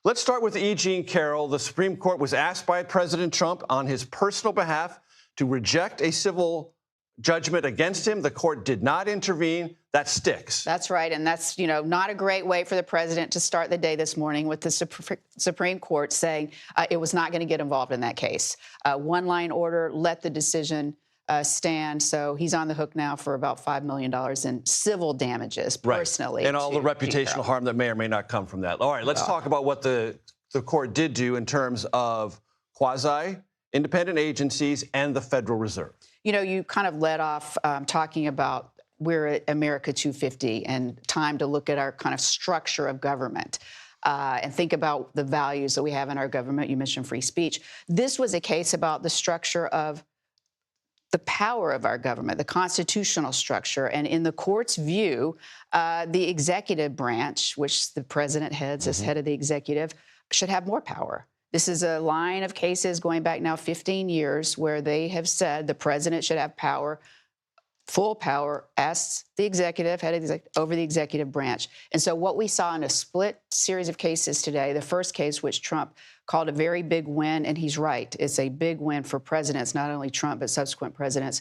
Let's start with E. Jean Carroll. The Supreme Court was asked by President Trump on his personal behalf to reject a civil judgment against him. The court did not intervene. That sticks. That's right. And that's, not a great way for the president to start the day this morning with the Supreme Court saying it was not going to get involved in that case. One-line order, let the decision stand. So he's on the hook now for about $5 million in civil damages personally. Right. And all the reputational harm that may or may not come from that. All right, let's talk about what the court did do in terms of quasi-independent agencies and the Federal Reserve. You kind of led off talking about we're at America 250 and time to look at our kind of structure of government and think about the values that we have in our government. You mentioned free speech. This was a case about the structure of the power of our government, the constitutional structure. And in the court's view, the executive branch, which the president heads as head of the executive, should have more power. This is a line of cases going back now 15 years where they have said the president should have power, full power, as the executive, head of over the executive branch. And so what we saw in a split series of cases today, the first case, which Trump called a very big win, and he's right, it's a big win for presidents, not only Trump, but subsequent presidents.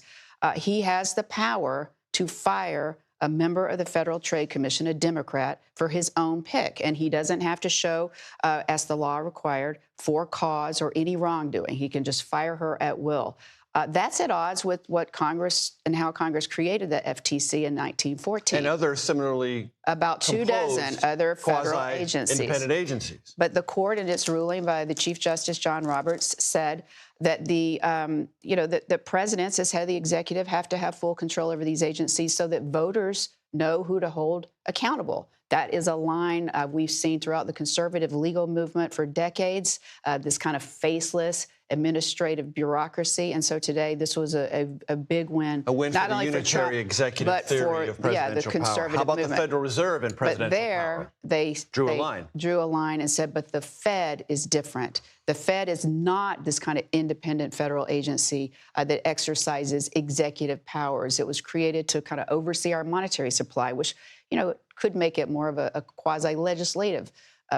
He has the power to fire a member of the Federal Trade Commission, a Democrat, for his own pick. And he doesn't have to show, as the law required, for cause or any wrongdoing. He can just fire her at will. That's at odds with what Congress and how Congress created the FTC in 1914. And other similarly about 24 other federal agencies. Independent agencies. But the court, in its ruling by the Chief Justice John Roberts, said that the presidents, as head of the executive, have to have full control over these agencies so that voters know who to hold accountable. That is a line we've seen throughout the conservative legal movement for decades, this kind of faceless administrative bureaucracy. And so today, this was a big win. A win not for the only unitary for Trump, executive theory of presidential the conservative power. How about movement. the Federal Reserve and presidential but there, power? They drew a line and said, but the Fed is different. The Fed is not this kind of independent federal agency that exercises executive powers. It was created to kind of oversee our monetary supply, which, could make it more of a quasi-legislative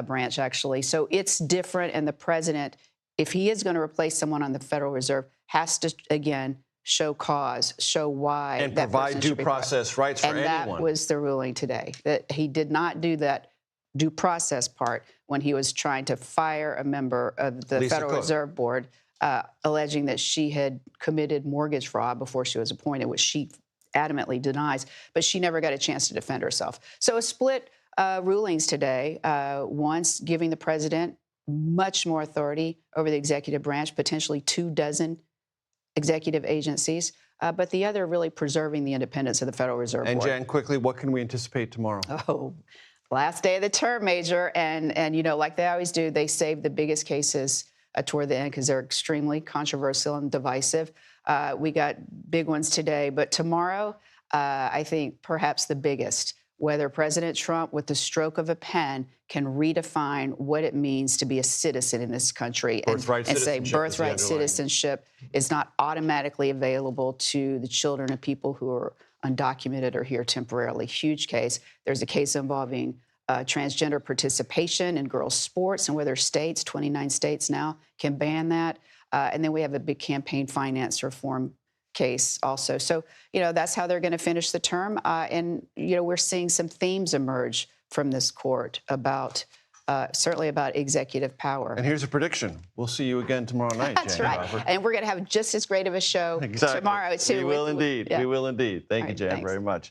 branch, actually. So it's different, and the president, if he is going to replace someone on the Federal Reserve, has to, again, show cause, show why. And provide due process rights for anyone. And that was the ruling today, that he did not do that due process part when he was trying to fire a member of the Federal Reserve Board, alleging that she had committed mortgage fraud before she was appointed, which she adamantly denies, but she never got a chance to defend herself. So a split rulings today, once giving the president much more authority over the executive branch, potentially 24 executive agencies, but the other really preserving the independence of the Federal Reserve Board. And Jan, quickly, what can we anticipate tomorrow? Oh, last day of the term, Major, and like they always do, they save the biggest cases toward the end because they're extremely controversial and divisive. We got big ones today, but tomorrow, I think perhaps the biggest, whether President Trump, with the stroke of a pen, can redefine what it means to be a citizen in this country and say birthright citizenship is not automatically available to the children of people who are undocumented or here temporarily. Huge case. There's a case involving transgender participation in girls' sports and whether states, 29 states now, can ban that. And then we have a big campaign finance reform case also. So, that's how they're going to finish the term. And, we're seeing some themes emerge from this court about, certainly about executive power. And here's a prediction. We'll see you again tomorrow night, That's Jan right. Crawford. And we're going to have just as great of a show tomorrow, too. We will indeed. Yeah. We will indeed. Thank you, right, Jan, thanks. very much.